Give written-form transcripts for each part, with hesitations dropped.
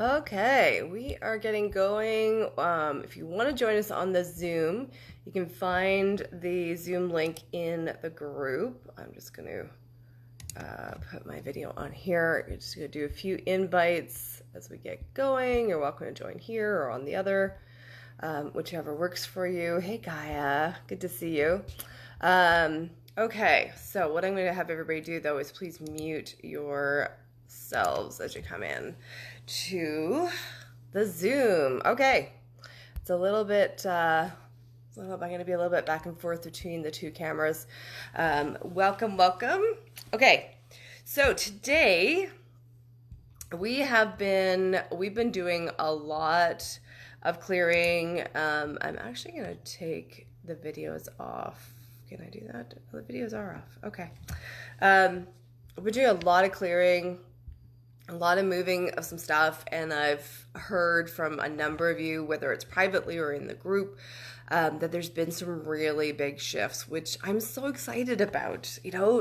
Okay, we are getting going. If you want to join us on the Zoom, you can find the Zoom link in the group. I'm just going to put my video on here. You're just going to do a few invites as we get going. You're welcome to join here or on the other, whichever works for you. Hey, Gaia, good to see you. Okay, so what I'm going to have everybody do, though, is please mute yourselves as you come in to the Zoom. Okay, it's a little bit, I'm going to be a little bit back and forth between the two cameras. Welcome. Okay, so today we've been doing a lot of clearing. I'm actually going to take the videos off. Can I do that? The videos are off. Okay. We're doing a lot of clearing, a lot of moving of some stuff, and I've heard from a number of you, whether it's privately or in the group, that there's been some really big shifts, which I'm so excited about,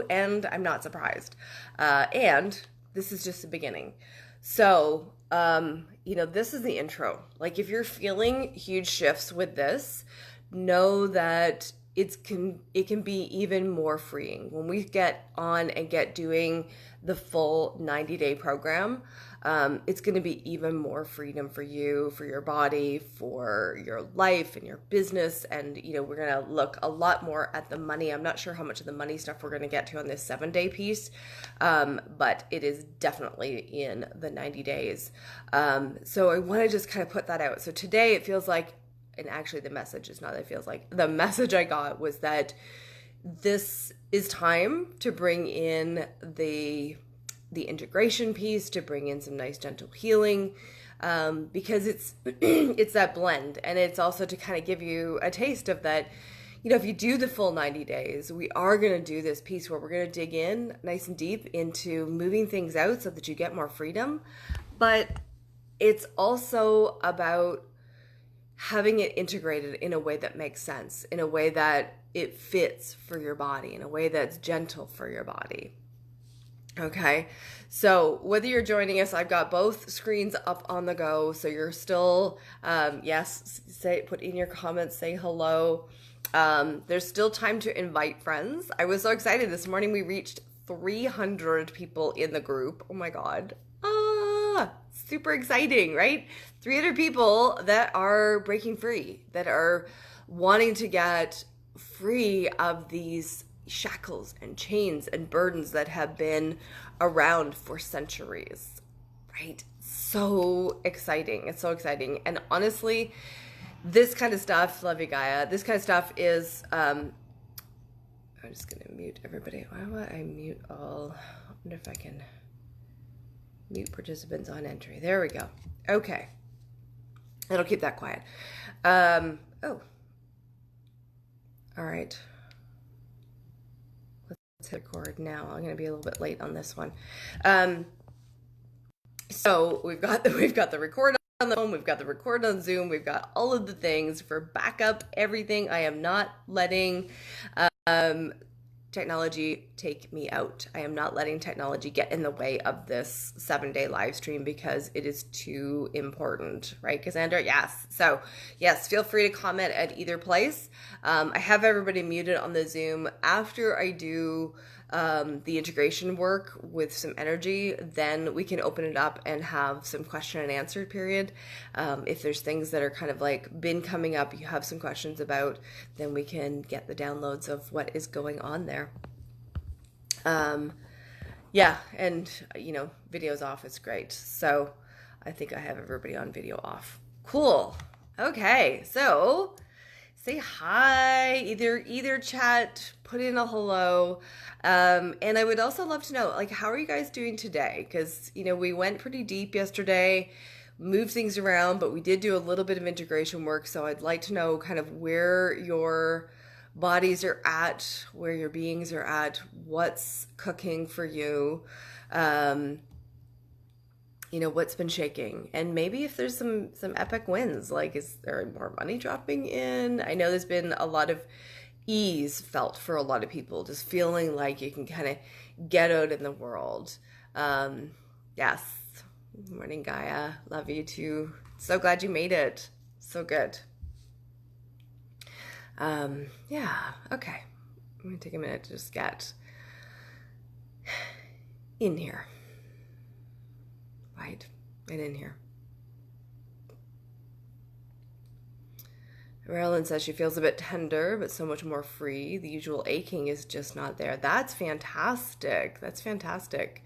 and I'm not surprised. And this is just the beginning. So, this is the intro. Like, if you're feeling huge shifts with this, know that it can be even more freeing when we get on and get doing the full 90-day program. It's going to be even more freedom for you, for your body, for your life and your business. And, we're going to look a lot more at the money. I'm not sure how much of the money stuff we're going to get to on this 7-day piece, but it is definitely in the 90 days. So I want to just kind of put that out. So today it feels like, and actually the message is not that it feels like, the message I got was that this is time to bring in the integration piece, to bring in some nice gentle healing, because it's it's that blend, and it's also to kind of give you a taste of that. If you do the full 90 days, we are going to do this piece where we're going to dig in nice and deep into moving things out so that you get more freedom. But it's also about having it integrated in a way that makes sense, in a way that it fits for your body, in a way that's gentle for your body. Okay, so whether you're joining us, I've got both screens up on the go. So you're still, yes, put in your comments, say hello. There's still time to invite friends. I was so excited. This morning we reached 300 people in the group. Oh my God. Super exciting, right? 300 people that are breaking free, that are wanting to get free of these shackles and chains and burdens that have been around for centuries, right? So exciting. It's so exciting. And honestly, this kind of stuff, love you, Gaia, this kind of stuff is, I'm just going to mute everybody. Why would I mute all? I wonder if I can mute participants on entry. There we go. Okay. It'll keep that quiet. All right. Let's hit record now. I'm going to be a little bit late on this one. So we've got the record on the phone. We've got the record on Zoom. We've got all of the things for backup, everything. I am not letting technology take me out. I am not letting technology get in the way of this 7-day live stream because it is too important, right, Cassandra? Yes. So yes, feel free to comment at either place. I have everybody muted on the Zoom. After I do the integration work with some energy, then we can open it up and have some question and answer period. If there's things that are kind of like been coming up, you have some questions about, then we can get the downloads of what is going on there. Yeah, and video's off is great. So I think I have everybody on video off. Cool. Okay, so say hi, either chat, put in a hello. And I would also love to know, like, how are you guys doing today? Because, we went pretty deep yesterday, moved things around, but we did do a little bit of integration work. So I'd like to know kind of where your bodies are at, where your beings are at, what's cooking for you, what's been shaking, and maybe if there's some epic wins, like is there more money dropping in? I know there's been a lot of ease felt for a lot of people, just feeling like you can kind of get out in the world. Yes, Good morning, Gaia. Love you too. So glad you made it. So good. Yeah, okay. I'm gonna take a minute to just get in here. Right in here. Marilyn says she feels a bit tender, but so much more free. The usual aching is just not there. That's fantastic. That's fantastic.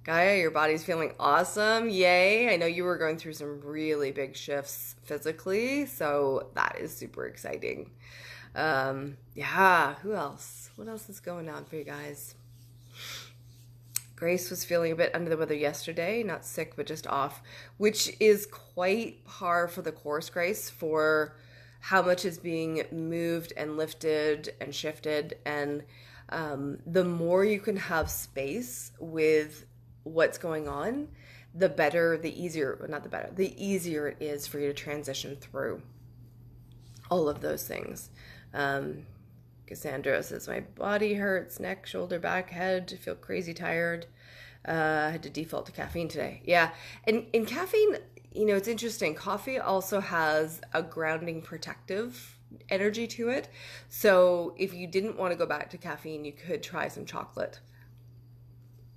Gaia, your body's feeling awesome. Yay. I know you were going through some really big shifts physically, so that is super exciting. Yeah, who else? What else is going on for you guys? Grace was feeling a bit under the weather yesterday, not sick, but just off, which is quite par for the course, Grace, for how much is being moved and lifted and shifted. And the more you can have space with what's going on, the better, the easier, not the better, the easier it is for you to transition through all of those things. Cassandra says, my body hurts, neck, shoulder, back, head, feel crazy tired. I had to default to caffeine today. Yeah. And in caffeine, you know, it's interesting. Coffee also has a grounding protective energy to it. So if you didn't want to go back to caffeine, you could try some chocolate,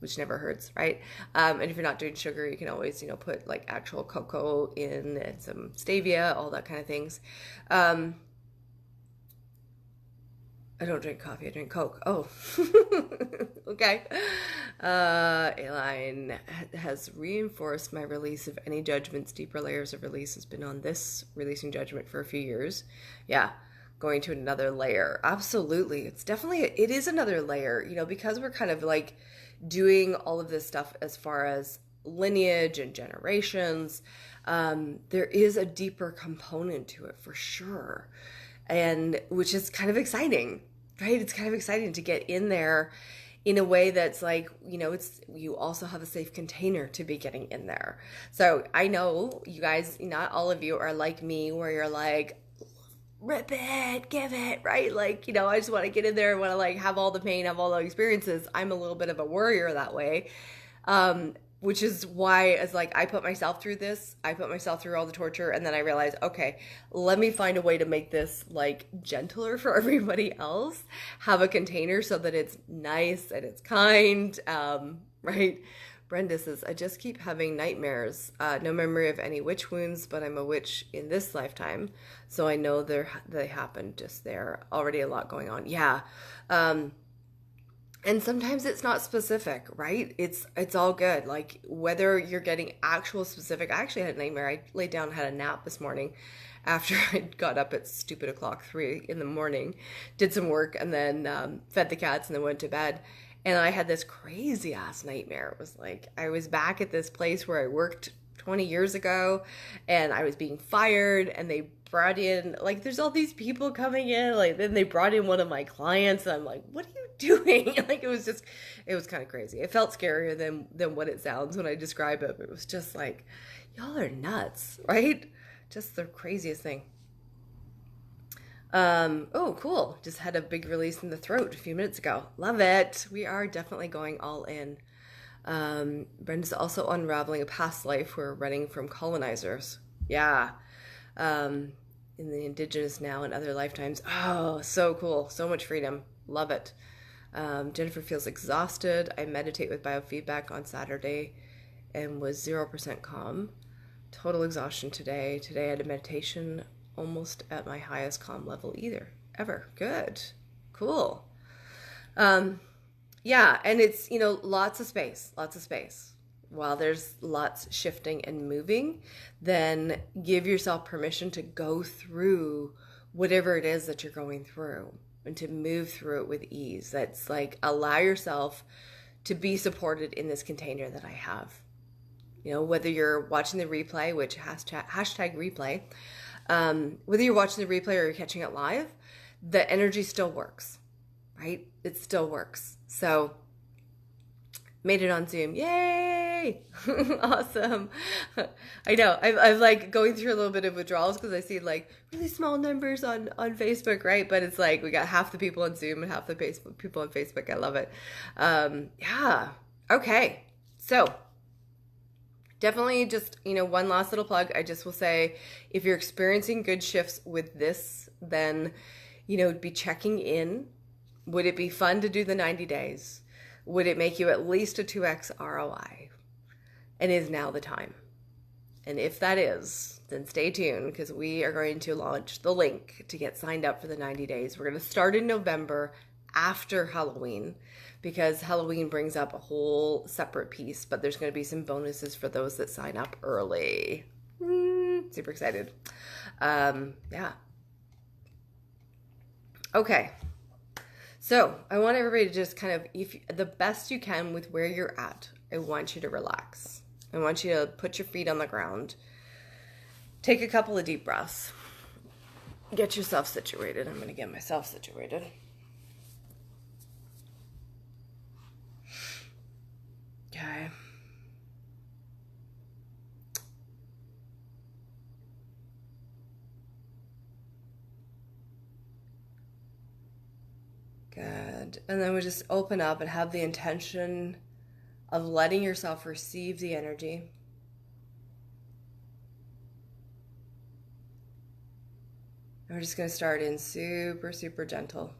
which never hurts, right? And if you're not doing sugar, you can always, you know, put like actual cocoa in and some stevia, all that kind of things. I don't drink coffee, I drink Coke. Oh, okay. Aline has reinforced my release of any judgments. Deeper layers of release has been on this releasing judgment for a few years. Yeah, going to another layer. Absolutely. It's definitely, it is another layer, you know, because we're kind of like doing all of this stuff as far as lineage and generations. There is a deeper component to it for sure. And which is kind of exciting, right? It's kind of exciting to get in there in a way that's like, you know, it's, you also have a safe container to be getting in there. So I know you guys, not all of you are like me where you're like, rip it, give it, right? Like, you know, I just want to get in there and want to like have all the pain, have all the experiences. I'm a little bit of a worrier that way. Which is why, as like, I put myself through this, I put myself through all the torture, and then I realized, okay, let me find a way to make this like gentler for everybody else, have a container so that it's nice and it's kind, right? Brenda says, I just keep having nightmares, no memory of any witch wounds, but I'm a witch in this lifetime, so I know they happened just there, already a lot going on. Yeah. And sometimes it's not specific, right? It's all good. Like whether you're getting actual specific, I actually had a nightmare. I laid down, had a nap this morning after I got up at stupid o'clock, 3 in the morning, did some work and then fed the cats and then went to bed. And I had this crazy ass nightmare. It was like, I was back at this place where I worked 20 years ago and I was being fired and they brought in, like, there's all these people coming in, like, then they brought in one of my clients and I'm like, what are you doing? Like, it was kind of crazy. It felt scarier than what it sounds when I describe it. It was just like, y'all are nuts, right? Just the craziest thing. Oh, cool. Just had a big release in the throat a few minutes ago. Love it. We are definitely going all in. Brenda's also unraveling a past life. We're running from colonizers. Yeah. In the indigenous now and other lifetimes. Oh, so cool. So much freedom. Love it. Jennifer feels exhausted. I meditate with biofeedback on Saturday and was 0% calm. Total exhaustion today. Today I had a meditation almost at my highest calm level ever. Good. Cool. Yeah, and it's, you know, lots of space. While there's lots shifting and moving, then give yourself permission to go through whatever it is that you're going through and to move through it with ease. That's like, allow yourself to be supported in this container that I have. You know, whether you're watching the replay, which hashtag replay, whether you're watching the replay or you're catching it live, the energy still works, right? It still works. So made it on Zoom. Yay! Awesome. I know. I'm like going through a little bit of withdrawals because I see like really small numbers on Facebook, right? But it's like we got half the people on Zoom and half the people on Facebook. I love it. Yeah. Okay. So Definitely just, one last little plug. I just will say if you're experiencing good shifts with this, then, be checking in. Would it be fun to do the 90 days? Would it make you at least a 2x ROI? And is now the time? And if that is, then stay tuned because we are going to launch the link to get signed up for the 90 days. We're going to start in November after Halloween because Halloween brings up a whole separate piece, but there's going to be some bonuses for those that sign up early. Super excited. Yeah. Okay. So I want everybody to just kind of, if the best you can with where you're at, I want you to relax. I want you to put your feet on the ground. Take a couple of deep breaths. Get yourself situated. I'm going to get myself situated. Okay. Good. And then we just open up and have the intention of letting yourself receive the energy. And we're just going to start in super, super gentle.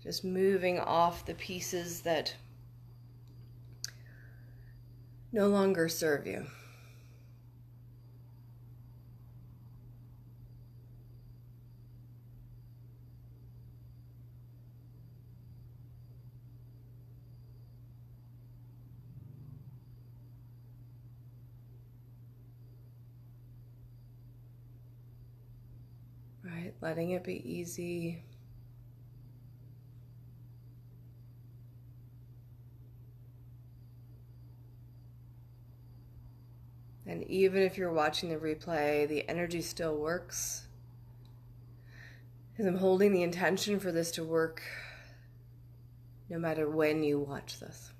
Just moving off the pieces that no longer serve you. Right, letting it be easy. And even if you're watching the replay, the energy still works. Because I'm holding the intention for this to work no matter when you watch this.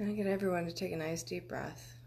And I get everyone to take a nice deep breath.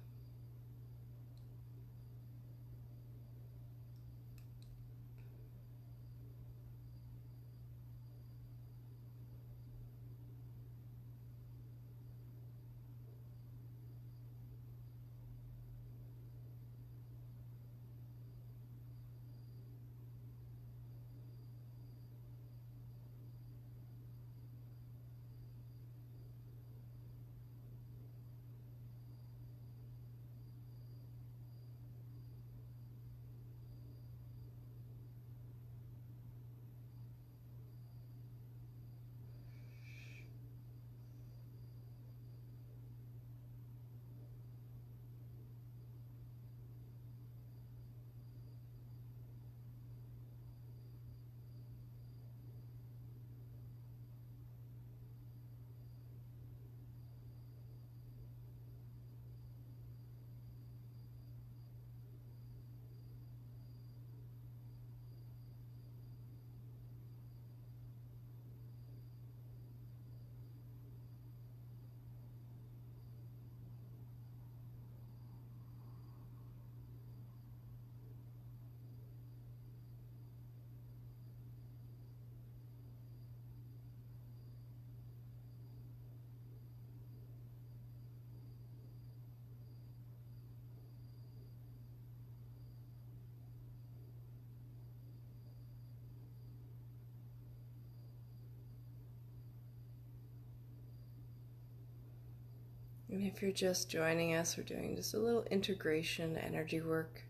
And if you're just joining us, we're doing just a little integration energy work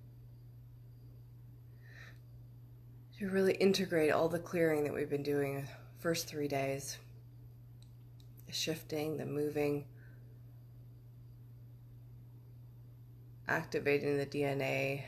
to really integrate all the clearing that we've been doing the first 3 days. The shifting, the moving, activating the DNA.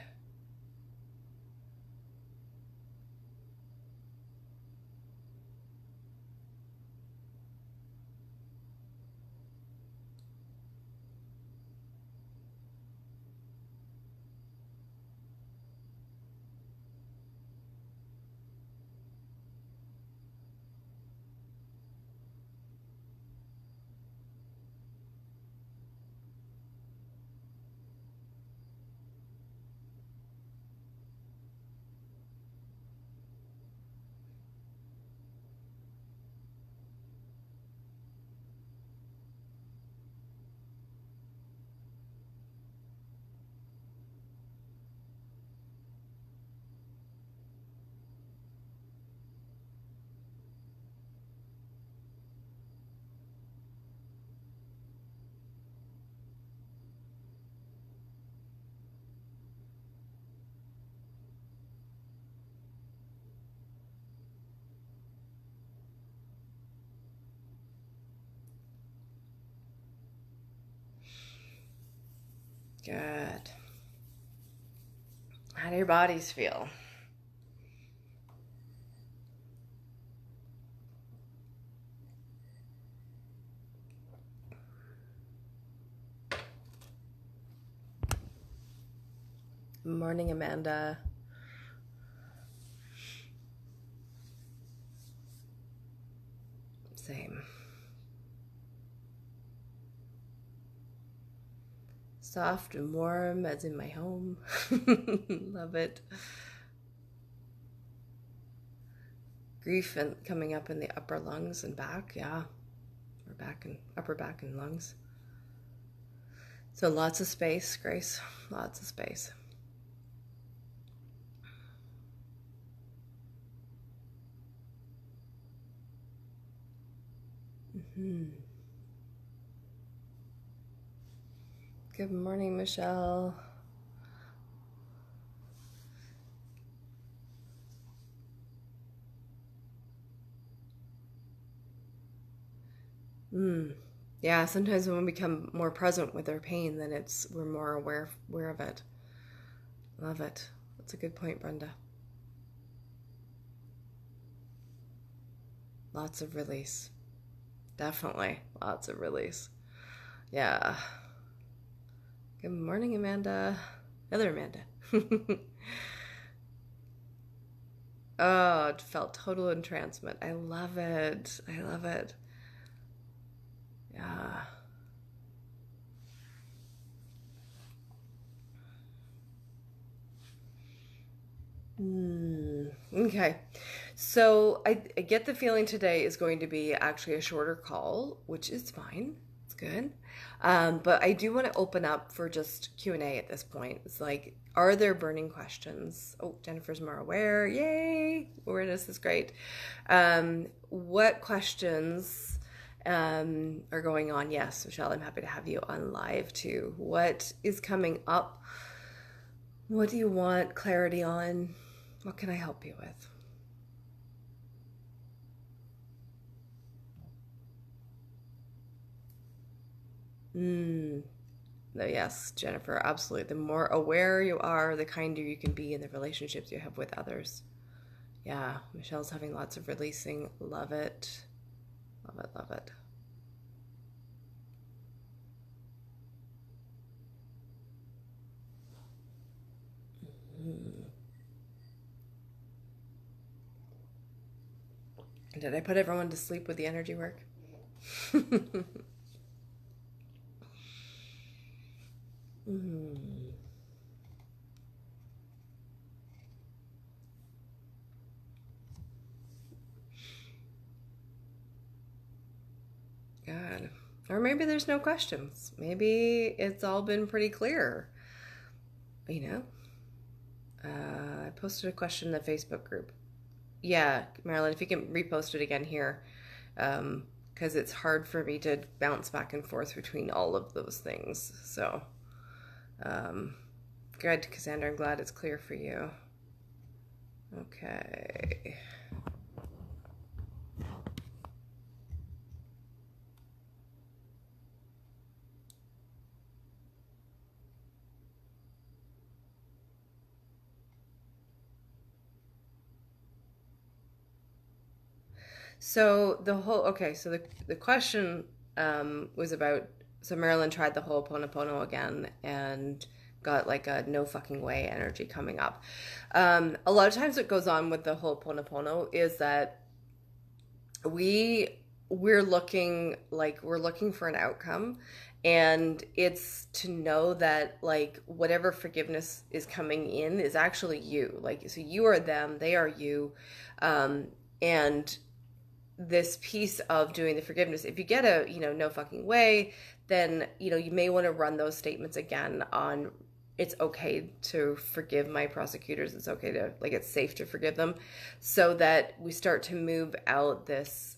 Good. How do your bodies feel? Morning, Amanda. Same. Soft and warm as in my home. Love it. Grief and coming up in the upper lungs and back. Yeah. Or back and upper back and lungs. So lots of space, Grace. Lots of space. Good morning, Michelle. Yeah, sometimes when we become more present with our pain, then we're more aware of it. Love it. That's a good point, Brenda. Lots of release. Definitely lots of release. Yeah. Good morning, Amanda. Other Amanda. Oh, it felt total entrancement. I love it. I love it. Yeah. Okay. So I get the feeling today is going to be actually a shorter call, which is fine. It's good. But I do want to open up for just Q&A at this point. It's like, are there burning questions? Oh, Jennifer's more aware. Yay! Awareness is great. What questions are going on? Yes, Michelle, I'm happy to have you on live too. What is coming up? What do you want clarity on? What can I help you with? No, yes, Jennifer, absolutely. The more aware you are, the kinder you can be in the relationships you have with others. Yeah, Michelle's having lots of releasing. Love it. Love it, love it. Did I put everyone to sleep with the energy work? God. Or maybe there's no questions. Maybe it's all been pretty clear. You know? I posted a question in the Facebook group. Yeah, Marilyn, if you can repost it again here. because it's hard for me to bounce back and forth between all of those things. So, good, Cassandra. I'm glad it's clear for you. Okay. So the question was about, so Marilyn tried the Ho'oponopono again and got like a no fucking way energy coming up. A lot of times what goes on with the Ho'oponopono is that we're looking for an outcome, and it's to know that like whatever forgiveness is coming in is actually you. Like, so you are them, they are you. And this piece of doing the forgiveness, if you get a no fucking way, then you may want to run those statements again on, it's okay to forgive my prosecutors, it's okay to, like, it's safe to forgive them, so that we start to move out this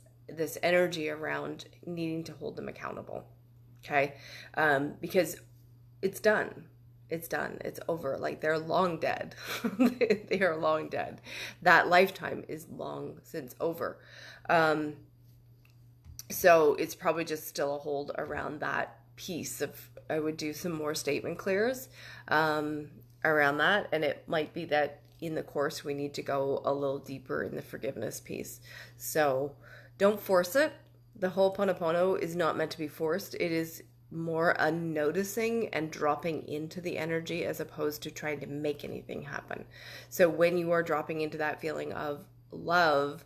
energy around needing to hold them accountable. Okay. Because it's done, it's over. Like, they're long dead. They are long dead. That lifetime is long since over. So it's probably just still a hold around that piece of, I would do some more statement clears around that. And it might be that in the course we need to go a little deeper in the forgiveness piece. So don't force it. The Ho'oponopono is not meant to be forced. It is more a noticing and dropping into the energy as opposed to trying to make anything happen. So when you are dropping into that feeling of love,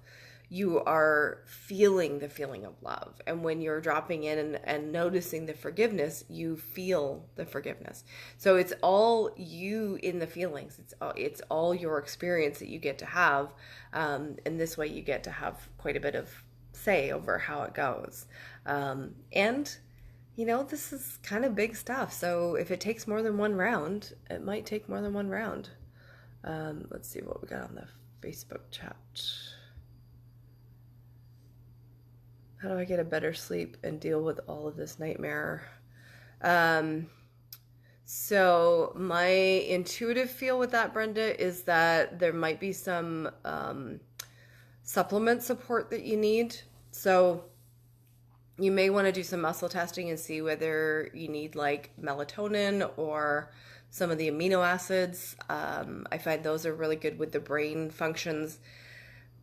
you are feeling the feeling of love. And when you're dropping in and noticing the forgiveness, you feel the forgiveness. So it's all you in the feelings. It's all your experience that you get to have. And this way you get to have quite a bit of say over how it goes. And this is kind of big stuff. So if it takes more than one round, it might take more than one round. Let's see what we got on the Facebook chat. How do I get a better sleep and deal with all of this nightmare? So my intuitive feel with that, Brenda, is that there might be some supplement support that you need. So you may want to do some muscle testing and see whether you need like melatonin or some of the amino acids. I find those are really good with the brain functions.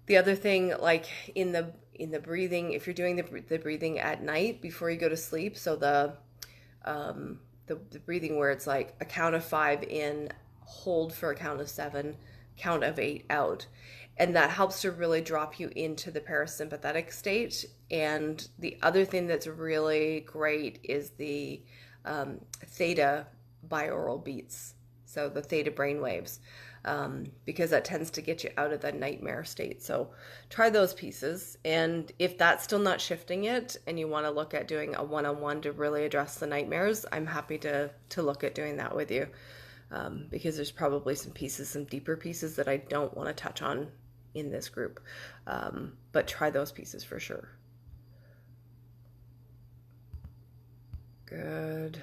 The other thing, like in the breathing, if you're doing the breathing at night before you go to sleep, so the breathing where it's like a count of 5 in, hold for a count of 7, count of 8 out. And that helps to really drop you into the parasympathetic state. And the other thing that's really great is the theta binaural beats. So the theta brain waves, because that tends to get you out of the nightmare state. So try those pieces. And if that's still not shifting it and you want to look at doing a one-on-one to really address the nightmares, I'm happy to look at doing that with you. Because there's probably some deeper pieces that I don't want to touch on in this group. But try those pieces for sure. Good.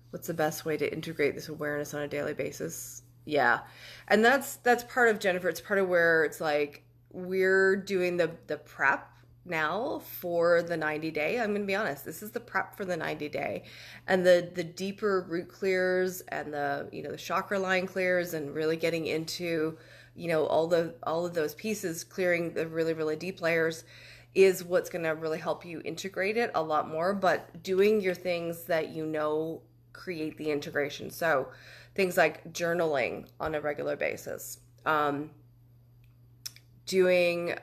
What's the best way to integrate this awareness on a daily basis? Yeah. And that's part of, Jennifer, it's part of where it's like we're doing the prep now for the 90-day. I'm going to be honest, this is the prep for the 90-day. And the deeper root clears and the chakra line clears and really getting into all of those pieces, clearing the really, really deep layers is what's going to really help you integrate it a lot more. But doing your things that create the integration. So things like journaling on a regular basis, going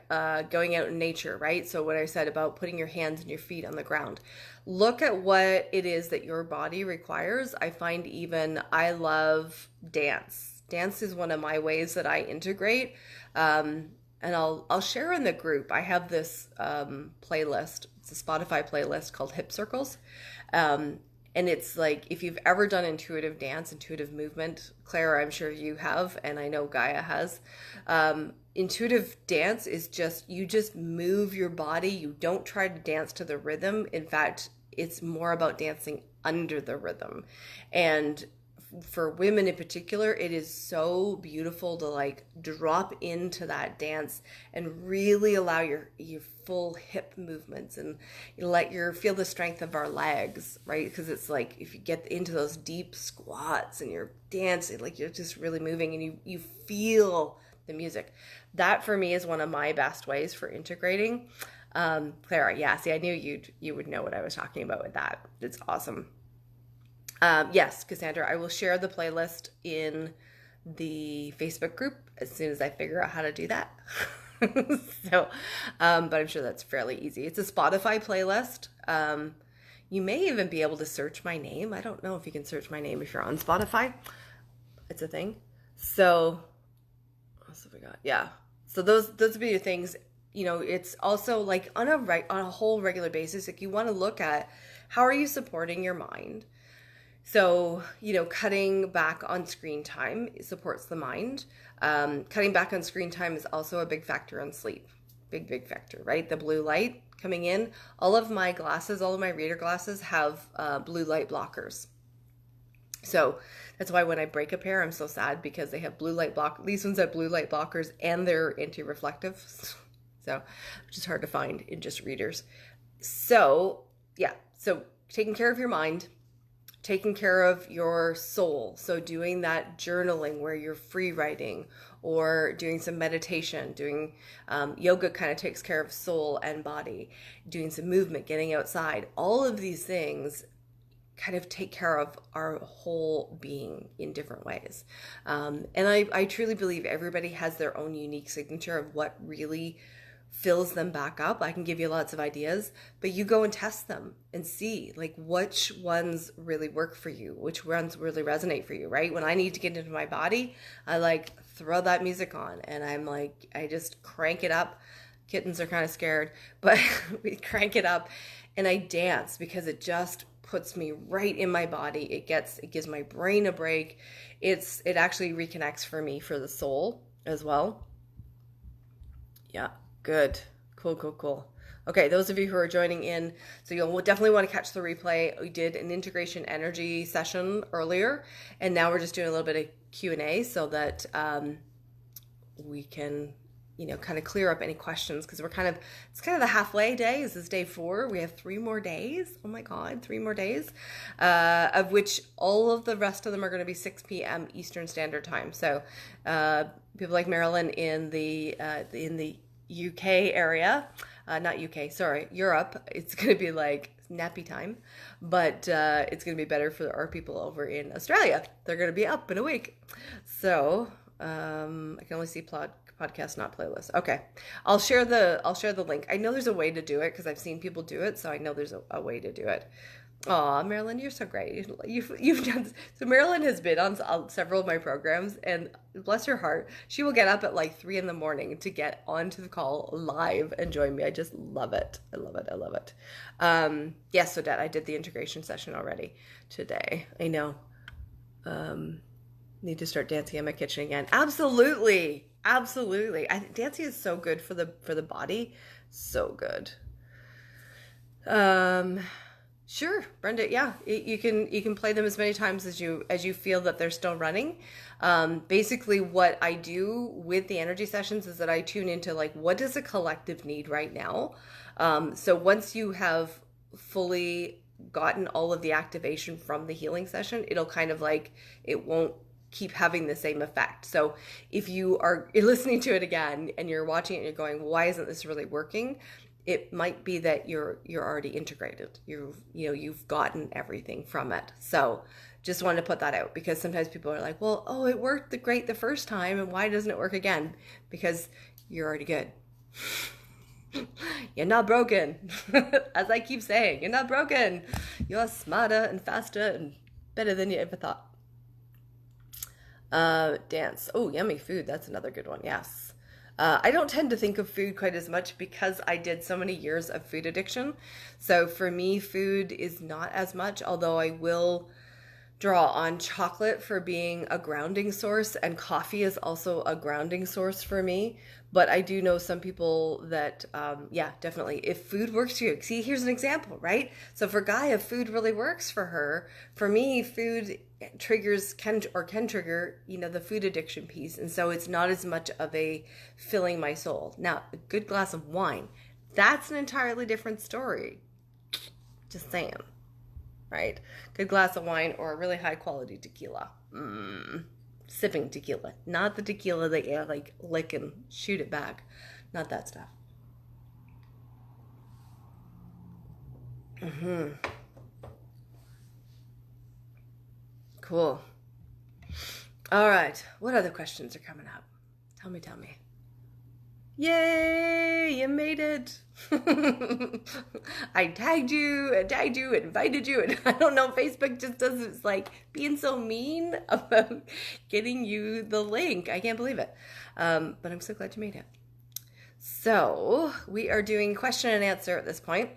out in nature, right? So what I said about putting your hands and your feet on the ground, look at what it is that your body requires. I find I love dance. Dance is one of my ways that I integrate. And I'll share in the group. I have this playlist. It's a Spotify playlist called Hip Circles. And it's like, if you've ever done intuitive dance, intuitive movement, Claire, I'm sure you have, and I know Gaia has. Intuitive dance is just, you just move your body. You don't try to dance to the rhythm. In fact, it's more about dancing under the rhythm. And for women in particular, it is so beautiful to like drop into that dance and really allow your full hip movements, and feel the strength of our legs, right? Because it's like, if you get into those deep squats and you're dancing, like you're just really moving, and you feel the music. That for me is one of my best ways for integrating. Clara, yeah, see, I knew you would know what I was talking about with that. It's awesome. Yes, Cassandra, I will share the playlist in the Facebook group as soon as I figure out how to do that. So, but I'm sure that's fairly easy. It's a Spotify playlist. You may even be able to search my name. I don't know if you can search my name if you're on Spotify. It's a thing. So, what else have we got? Yeah. So those would be the things. You know, it's also like on a whole regular basis, like you want to look at how are you supporting your mind. So, you know, cutting back on screen time supports the mind. Cutting back on screen time is also a big factor on sleep. Big factor, right? The blue light coming in. All of my reader glasses have blue light blockers. So that's why when I break a pair, I'm so sad, because they have blue light these ones have blue light blockers and they're anti-reflective. So, which is hard to find in just readers. So, yeah. So taking care of your mind, taking care of your soul. So doing that journaling where you're free writing, or doing some meditation, doing yoga kind of takes care of soul and body, doing some movement, getting outside. All of these things kind of take care of our whole being in different ways. And I truly believe everybody has their own unique signature of what really fills them back up. I can give you lots of ideas, but you go and test them and see like which ones really work for you, which ones really resonate for you, right? When I need to get into my body, I like throw that music on and I just crank it up. Kittens are kind of scared, but we crank it up and I dance because it just puts me right in my body. It gives my brain a break. It actually reconnects for me for the soul as well. Yeah. Good. Cool. Okay, those of you who are joining in, so you'll definitely want to catch the replay. We did an integration energy session earlier, and now we're just doing a little bit of Q&A so that we can, you know, kind of clear up any questions, because it's kind of the halfway day. This is day 4. We have 3 more days. Oh my God, 3 more days, of which all of the rest of them are going to be 6 p.m. Eastern Standard Time. So people like Marilyn in the UK area, not UK, sorry, Europe, it's going to be like nappy time, but it's going to be better for our people over in Australia. They're going to be up in a week. So I can only see podcast, not playlist. Okay, I'll share the link. I know there's a way to do it because I've seen people do it, so I know there's a way to do it. Aw, Marilyn, you're so great. You've done so. Marilyn has been on several of my programs, and bless her heart, she will get up at like 3 a.m. to get onto the call live and join me. I just love it. I love it. Yes, so Dad, I did the integration session already today. I know. Need to start dancing in my kitchen again. Absolutely. Dancing is so good for the body. So good. Sure, Brenda. Yeah, you can play them as many times as you feel that they're still running. Basically, what I do with the energy sessions is that I tune into like, what does a collective need right now. So once you have fully gotten all of the activation from the healing session, it'll kind of like, it won't keep having the same effect. So if you're listening to it again and you're watching it and you're going, why isn't this really working? It might be that you're already integrated. You've gotten everything from it. So just wanted to put that out, because sometimes people are like, well, oh, it worked great the first time, and why doesn't it work again? Because you're already good. You're not broken. As I keep saying, you're not broken. You're smarter and faster and better than you ever thought. Dance. Oh, yummy food. That's another good one. Yes. I don't tend to think of food quite as much because I did so many years of food addiction. So for me, food is not as much, although I will draw on chocolate for being a grounding source, and coffee is also a grounding source for me. But I do know some people that, yeah, definitely, if food works for you, see, here's an example, right? So for Gaia, food really works for her. For me, food can trigger, the food addiction piece. And so it's not as much of a filling my soul. Now, a good glass of wine, that's an entirely different story. Just saying. Right? Good glass of wine or a really high quality tequila. Sipping tequila. Not the tequila that you like lick and shoot it back. Not that stuff. Cool. All right. What other questions are coming up? Tell me. Yay, you made it. I tagged you, invited you, and I don't know, Facebook just does, it's like being so mean about getting you the link. I can't believe it. But I'm so glad you made it. So we are doing question and answer at this point.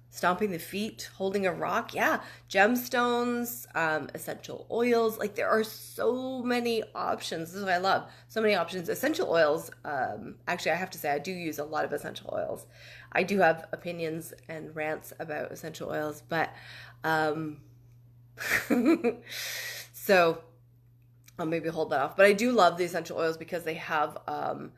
Stomping the feet, holding a rock, yeah, gemstones, essential oils. Like there are so many options. This is what I love. So many options. Essential oils. Actually, I have to say I do use a lot of essential oils. I do have opinions and rants about essential oils, but so I'll maybe hold that off. But I do love the essential oils because they have a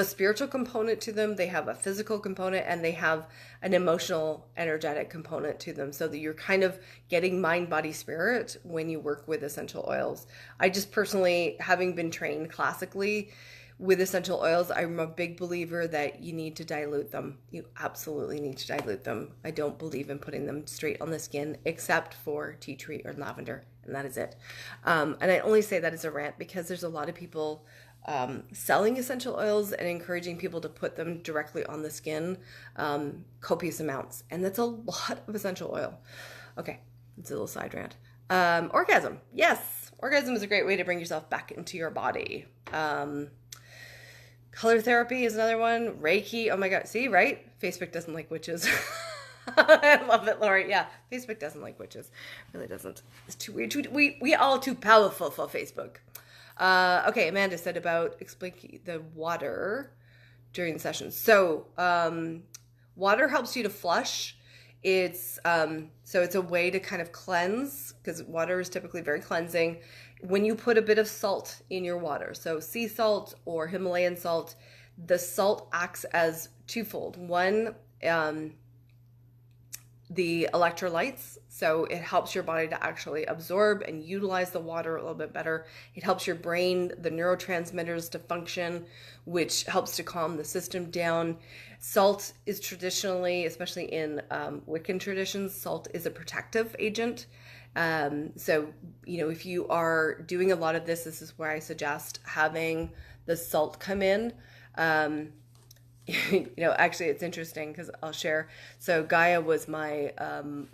spiritual component to them, they have a physical component, and they have an emotional, energetic component to them, so that you're kind of getting mind, body, spirit when you work with essential oils. I just personally, having been trained classically with essential oils, I'm a big believer that you need to dilute them. You absolutely need to dilute them. I don't believe in putting them straight on the skin, except for tea tree or lavender, and that is it. And I only say that as a rant because there's a lot of people selling essential oils and encouraging people to put them directly on the skin, copious amounts, and that's a lot of essential oil. Okay, it's a little side rant. Orgasm, yes, orgasm is a great way to bring yourself back into your body. Color therapy is another one. Reiki, oh my god, see, right? Facebook doesn't like witches. I love it, Lori. Yeah, Facebook doesn't like witches. Really doesn't. It's too weird. We all too powerful for Facebook. Okay, Amanda said about explaining the water during the session. So, water helps you to flush. It's a way to kind of cleanse, because water is typically very cleansing. When you put a bit of salt in your water, so sea salt or Himalayan salt, the salt acts as twofold. One, the electrolytes, so it helps your body to actually absorb and utilize the water a little bit better. It helps your brain, the neurotransmitters, to function, which helps to calm the system down. Salt is traditionally, especially in Wiccan traditions, salt is a protective agent. So, if you are doing a lot of this is where I suggest having the salt come in. Actually, it's interesting because I'll share. So Gaia was my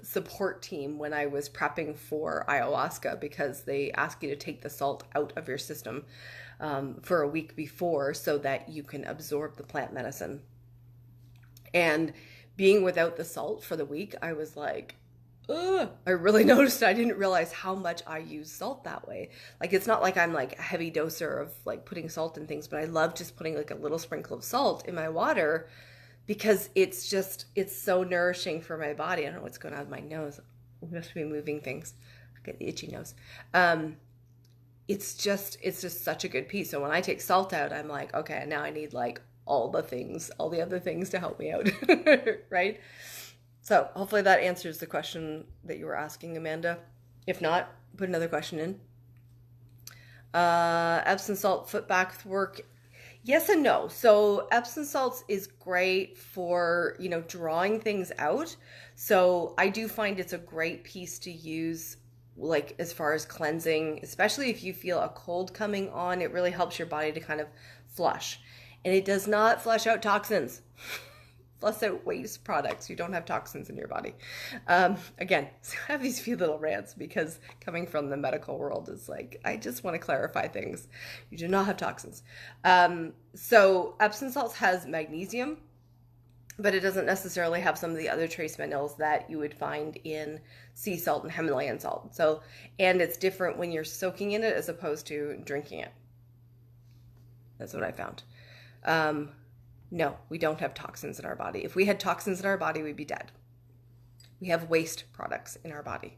support team when I was prepping for ayahuasca, because they ask you to take the salt out of your system for a week before so that you can absorb the plant medicine. And being without the salt for the week, I was like, ugh. I really noticed I didn't realize how much I use salt that way. Like, it's not like I'm like a heavy doser of like putting salt in things, but I love just putting like a little sprinkle of salt in my water because it's so nourishing for my body. I don't know what's going on with my nose. I must be moving things. I get the itchy nose. It's just such a good piece. So when I take salt out, I'm like, okay, now I need like all the other things to help me out, right? So hopefully that answers the question that you were asking, Amanda. If not, put another question in. Epsom salt foot bath work. Yes and no. So Epsom salts is great for, drawing things out. So I do find it's a great piece to use, like as far as cleansing, especially if you feel a cold coming on. It really helps your body to kind of flush. And it does not flush out toxins. flush out waste products. You don't have toxins in your body. Again, so I have these few little rants because coming from the medical world is like, I just want to clarify things. You do not have toxins. So Epsom salts has magnesium, but it doesn't necessarily have some of the other trace minerals that you would find in sea salt and Himalayan salt. So, and it's different when you're soaking in it as opposed to drinking it. That's what I found. No, we don't have toxins in our body. If we had toxins in our body, we'd be dead. We have waste products in our body.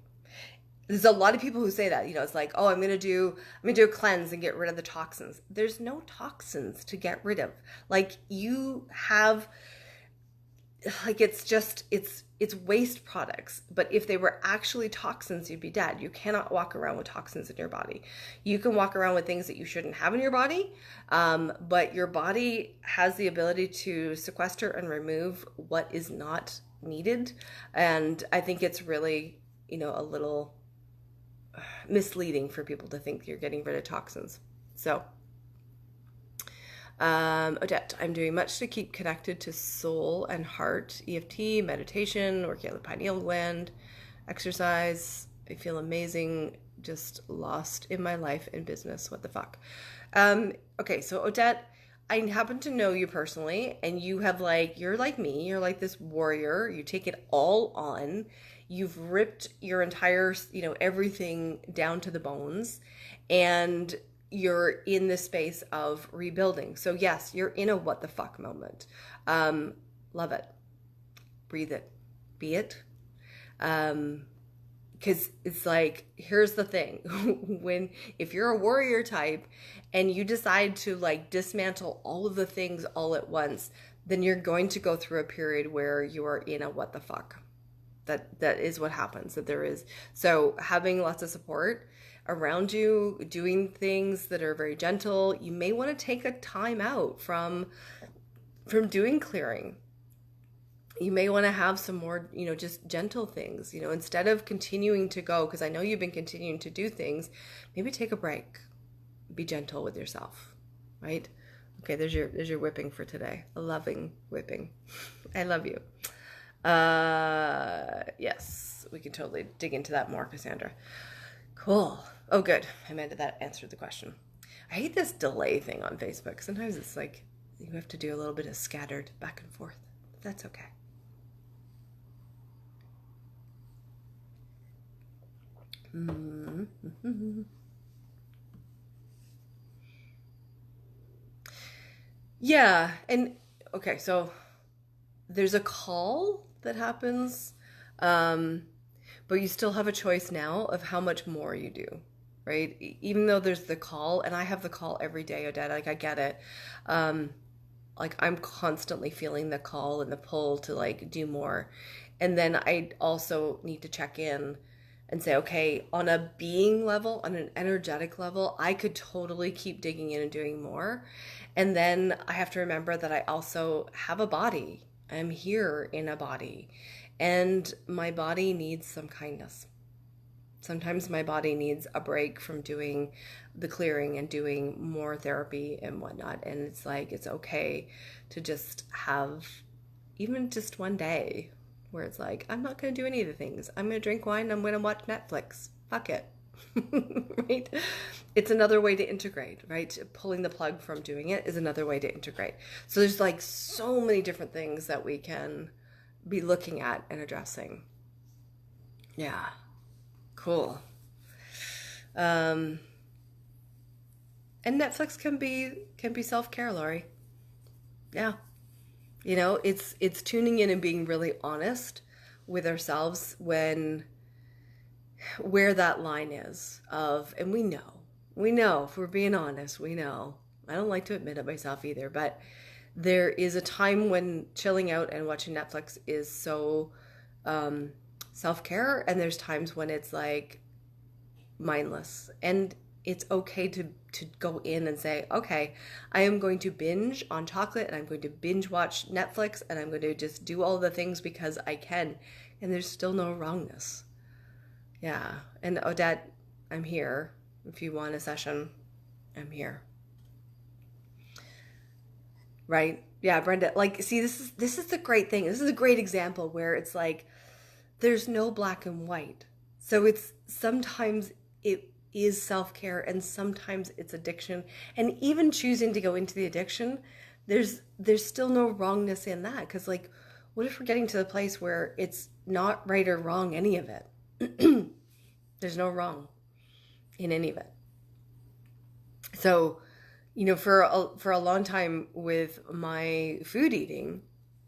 There's a lot of people who say that, you know, it's like, oh, I'm going to do a cleanse and get rid of the toxins. There's no toxins to get rid of. Like you have, like, it's waste products. But if they were actually toxins, you'd be dead. You cannot walk around with toxins in your body. You can walk around with things that you shouldn't have in your body. But your body has the ability to sequester and remove what is not needed. And I think it's really, you know, a little misleading for people to think you're getting rid of toxins. So, Odette, I'm doing much to keep connected to soul and heart, EFT, meditation, working on the pineal gland, exercise. I feel amazing, just lost in my life and business. What the fuck? Okay, so Odette, I happen to know you personally, and you have you're like me, you're like this warrior. You take it all on. You've ripped your entire, you know, everything down to the bones, and you're in the space of rebuilding. So yes, you're in a what the fuck moment. Love it. Breathe it. Be it. Because it's like, here's the thing. If you're a warrior type and you decide to like dismantle all of the things all at once, then you're going to go through a period where you are in a what the fuck. That is what happens. That there is. So having lots of support around you, doing things that are very gentle. You may want to take a time out from doing clearing. You may want to have some more, you know, just gentle things, you know, instead of continuing to go, because I know you've been continuing to do things, maybe take a break. Be gentle with yourself, right? Okay, there's your whipping for today. A loving whipping. I love you. Yes, we can totally dig into that more, Cassandra. Cool. Oh, good. I meant that answered the question. I hate this delay thing on Facebook. Sometimes it's like you have to do a little bit of scattered back and forth. But that's okay. Mm-hmm. Yeah. And okay, so there's a call that happens, but you still have a choice now of how much more you do, right? Even though there's the call, and I have the call every day, Odette, like I get it. Like I'm constantly feeling the call and the pull to like do more. And then I also need to check in and say, okay, on a being level, on an energetic level, I could totally keep digging in and doing more. And then I have to remember that I also have a body. I'm here in a body, and my body needs some kindness. Sometimes my body needs a break from doing the clearing and doing more therapy and whatnot. And it's like, it's okay to just have even just one day where it's like, I'm not going to do any of the things. I'm going to drink wine. I'm going to watch Netflix. Fuck it. Right? It's another way to integrate, right? Pulling the plug from doing it is another way to integrate. So there's like so many different things that we can be looking at and addressing. Yeah. Cool. And Netflix can be self-care, Lori. Yeah. You know, it's tuning in and being really honest with ourselves when where that line is of, and we know if we're being honest, we know. I don't like to admit it myself either, but there is a time when chilling out and watching Netflix is so self-care, and there's times when it's like mindless, and it's okay to go in and say, okay, I am going to binge on chocolate, and I'm going to binge watch Netflix, and I'm going to just do all the things because I can, and there's still no wrongness. Yeah. And Odette, I'm here. If you want a session, I'm here. Right. Yeah, Brenda. Like, see, this is the great thing. This is a great example where it's like there's no black and white. So it's sometimes it is self-care and sometimes it's addiction. And even choosing to go into the addiction, there's still no wrongness in that. Because like, what if we're getting to the place where it's not right or wrong, any of it? There's no wrong in any of it. So, you know, for a long time with my food eating,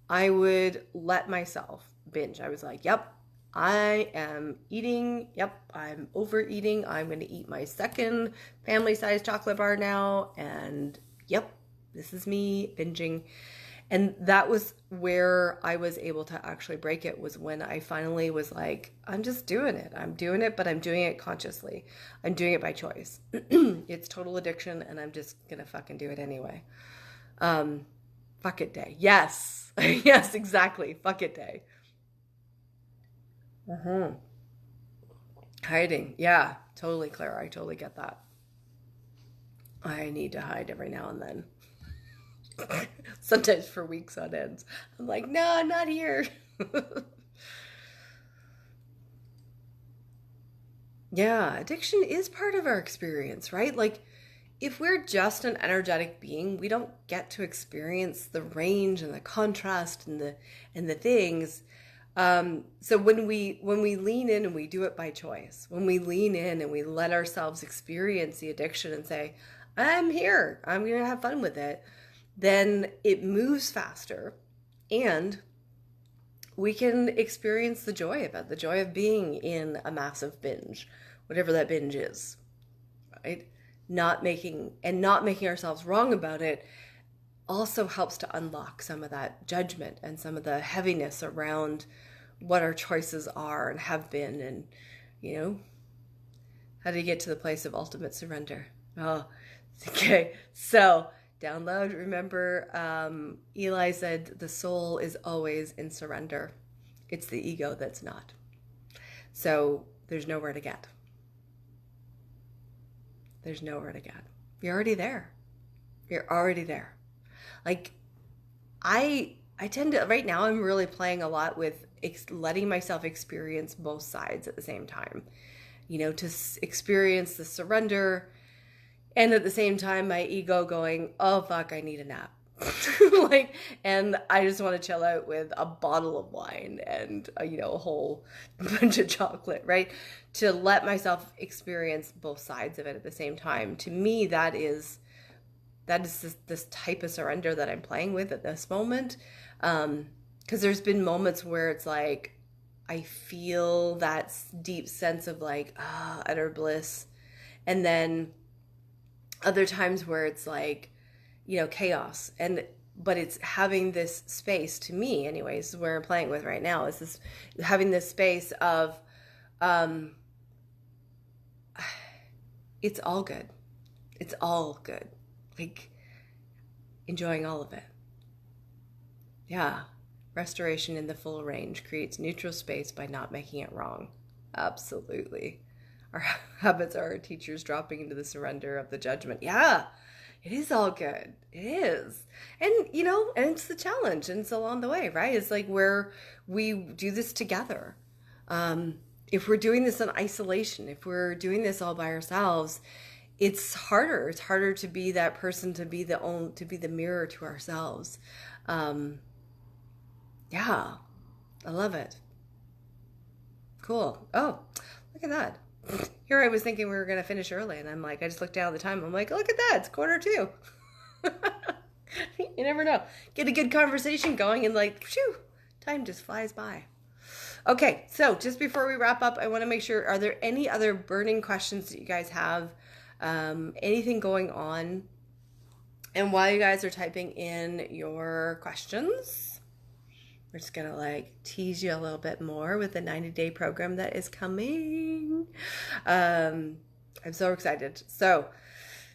I would let myself binge. I was like, yep, I am eating. Yep, I'm overeating. I'm going to eat my second family-sized chocolate bar now. And yep, this is me binging. And that was where I was able to actually break it, was when I finally was like, I'm just doing it. I'm doing it, but I'm doing it consciously. I'm doing it by choice. It's total addiction, and I'm just going to fucking do it anyway. Fuck it day. Yes. Yes, exactly. Fuck it day. Hiding. Yeah, totally, Claire. I totally get that. I need to hide every now and then. Sometimes for weeks on end. I'm like, no, I'm not here. Yeah, addiction is part of our experience, right? Like, if we're just an energetic being, we don't get to experience the range and the contrast and the things. So when we lean in and we do it by choice, when we lean in and we let ourselves experience the addiction and say, I'm here, I'm gonna have fun with it, then it moves faster and we can experience the joy of it, the joy of being in a massive binge, whatever that binge is, right? Not making ourselves wrong about it also helps to unlock some of that judgment and some of the heaviness around what our choices are and have been, and, you know, how do you get to the place of ultimate surrender? Oh, okay. So download. Remember, Eli said the soul is always in surrender. It's the ego that's not. So there's nowhere to get. There's nowhere to get. You're already there. You're already there. Like, I tend to, right now I'm really playing a lot with letting myself experience both sides at the same time. You know, to experience the surrender, and at the same time, my ego going, oh, fuck, I need a nap. Like, and I just want to chill out with a bottle of wine and, you know, a whole bunch of chocolate, right? To let myself experience both sides of it at the same time. To me, that is this type of surrender that I'm playing with at this moment. Because there's been moments where it's like, I feel that deep sense of like, utter bliss. And then other times where it's like, you know, chaos. But it's having this space, to me anyways, is where I'm playing with right now, is this having this space of, it's all good. It's all good. Like, enjoying all of it. Yeah. Restoration in the full range creates neutral space by not making it wrong. Absolutely. Our habits are our teachers dropping into the surrender of the judgment. Yeah, it is all good. It is. And, you know, and it's the challenge, and it's along the way, right? It's like where we do this together. If we're doing this in isolation, if we're doing this all by ourselves, it's harder. It's harder to be that person, to be the mirror to ourselves. Yeah, I love it. Cool. Oh, look at that. Here I was thinking we were going to finish early, and I'm like, I just looked down at the time. I'm like, look at that. It's 1:45. You never know. Get a good conversation going, and like, phew, time just flies by. Okay, so just before we wrap up, I want to make sure, are there any other burning questions that you guys have? Anything going on? And while you guys are typing in your questions, we're just going to like tease you a little bit more with the 90-day program that is coming. I'm so excited. So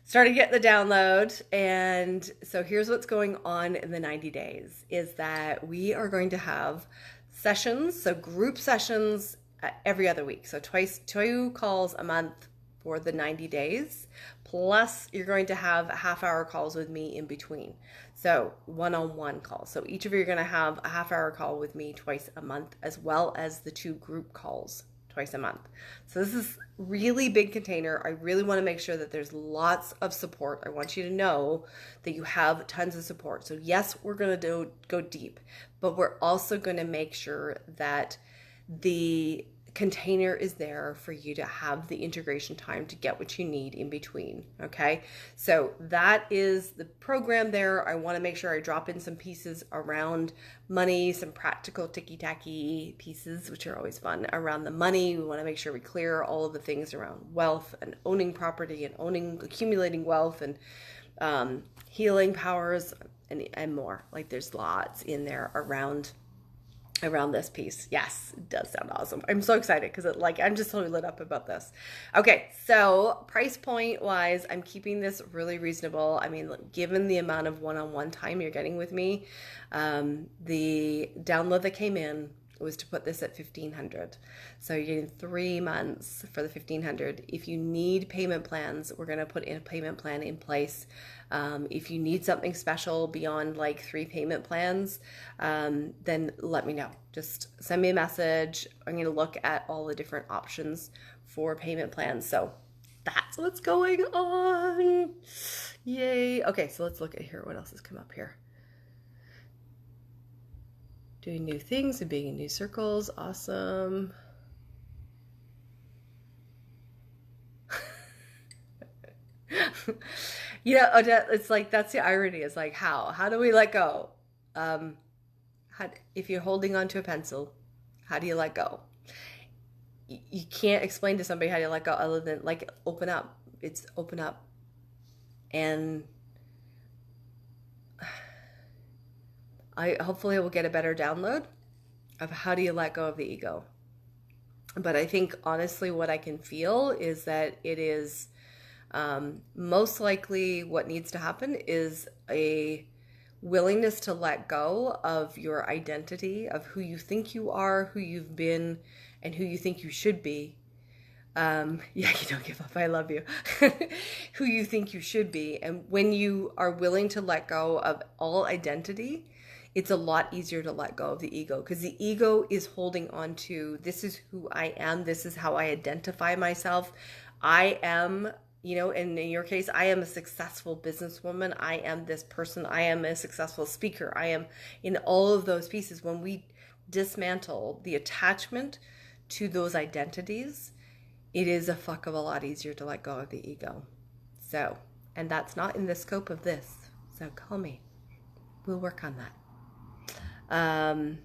started getting the download. And so here's what's going on in the 90 days is that we are going to have sessions. So group sessions every other week. So 2 calls a month for the 90 days. Plus, you're going to have half-hour calls with me in between. So one-on-one calls. So each of you are going to have a half-hour call with me twice a month, as well as the 2 group calls twice a month. So this is really big container. I really want to make sure that there's lots of support. I want you to know that you have tons of support. So yes, we're going to go deep, but we're also going to make sure that the container is there for you to have the integration time to get what you need in between. Okay, so that is the program there. I want to make sure I drop in some pieces around money, some practical ticky-tacky pieces, which are always fun around the money. We want to make sure we clear all of the things around wealth and owning property and accumulating wealth and healing powers and more. Like there's lots in there around this piece. Yes, it does sound awesome. I'm so excited because I'm just totally lit up about this. Okay, so price point wise, I'm keeping this really reasonable. I mean, given the amount of one-on-one time you're getting with me, the download that came in was to put this at $1,500. So you're getting 3 months for the $1,500. If you need payment plans, we're going to put in a payment plan in place. If you need something special beyond like 3 payment plans, then let me know. Just send me a message. I'm going to look at all the different options for payment plans. So that's what's going on. Yay. Okay, so let's look at here. What else has come up here? Doing new things and being in new circles. Awesome. Odette, it's like, that's the irony. It's like, how do we let go? If you're holding on to a pencil, how do you let go? You can't explain to somebody how you let go other than like open up. It's open up. And hopefully I will get a better download of how do you let go of the ego. But I think honestly what I can feel is that it is most likely what needs to happen is a willingness to let go of your identity, of who you think you are, who you've been, and who you think you should be. Yeah, you don't give up. I love you. Who you think you should be. And when you are willing to let go of all identity, it's a lot easier to let go of the ego, because the ego is holding on to, this is who I am. This is how I identify myself. I am, and in your case, I am a successful businesswoman. I am this person. I am a successful speaker. I am in all of those pieces. When we dismantle the attachment to those identities, it is a fuck of a lot easier to let go of the ego. So, and that's not in the scope of this. So call me. We'll work on that. I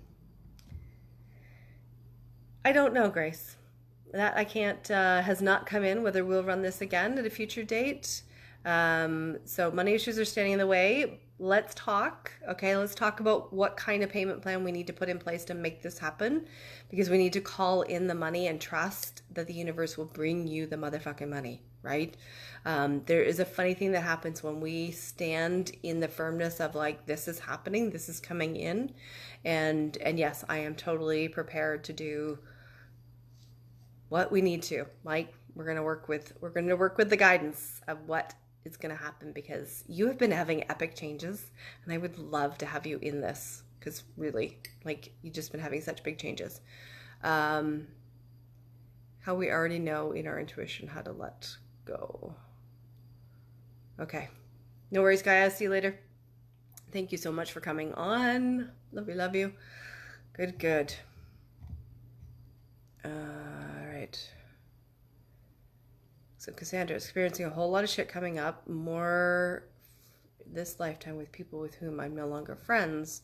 don't know, Grace. That I can't, has not come in, whether we'll run this again at a future date. So money issues are standing in the way. Let's talk. Okay, let's talk about what kind of payment plan we need to put in place to make this happen, because we need to call in the money and trust that the universe will bring you the motherfucking money, right? There is a funny thing that happens when we stand in the firmness of like, this is happening, this is coming in. And yes, I am totally prepared to do what we need to. Like, we're going to work with the guidance of what is going to happen, because you have been having epic changes and I would love to have you in this, because really, like, you've just been having such big changes. How we already know in our intuition how to let go. Okay. No worries, guys. I'll see you later. Thank you so much for coming on. Love you, love you. Good. All right. So Cassandra, experiencing a whole lot of shit coming up, more this lifetime with people with whom I'm no longer friends.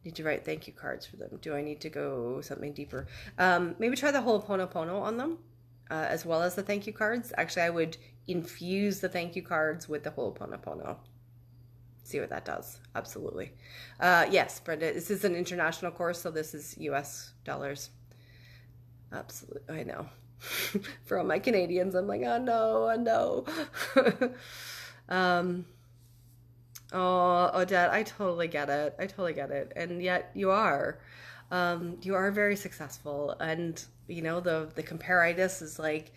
Need to write thank you cards for them. Do I need to go something deeper? Maybe try the Ho'oponopono on them, as well as the thank you cards. Actually, I would infuse the thank you cards with the Ho'oponopono. See what that does. Absolutely. Yes, Brenda, this is an international course, so this is US dollars. Absolutely. I know. For all my Canadians, I'm like, oh no. Oh, Odette, I totally get it. And yet you are very successful. And, the comparitis is like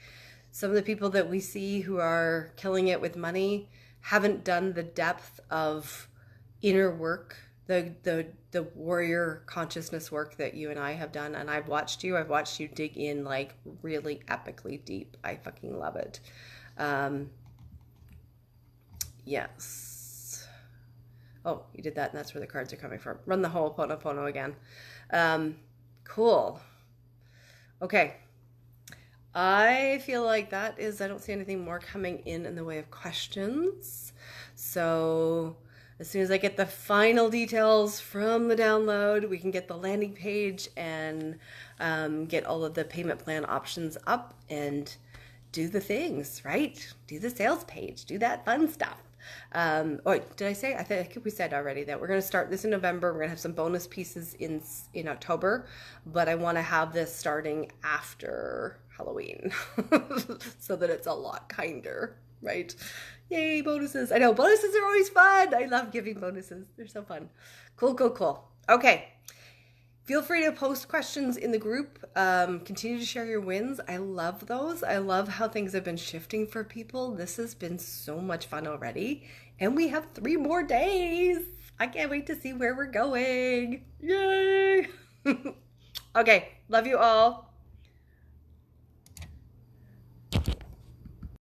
some of the people that we see who are killing it with money haven't done the depth of inner work, the warrior consciousness work that you and I have done. And I've watched you dig in like really epically deep. I fucking love it. Yes. Oh, you did that, and that's where the cards are coming from. Run the whole Ho'oponopono again. Cool. Okay. I feel like that is, I don't see anything more coming in the way of questions. So as soon as I get the final details from the download, we can get the landing page and get all of the payment plan options up and do the things, right? Do the sales page, do that fun stuff. Oh, did I say? I think we said already that we're going to start this in November. We're going to have some bonus pieces in October, but I want to have this starting after Halloween so that it's a lot kinder, right? Yay, bonuses. I know bonuses are always fun. I love giving bonuses. They're so fun. Cool, cool, cool. Okay. Feel free to post questions in the group. Continue to share your wins. I love those. I love how things have been shifting for people. This has been so much fun already. And we have 3 more days. I can't wait to see where we're going. Yay! Okay, love you all.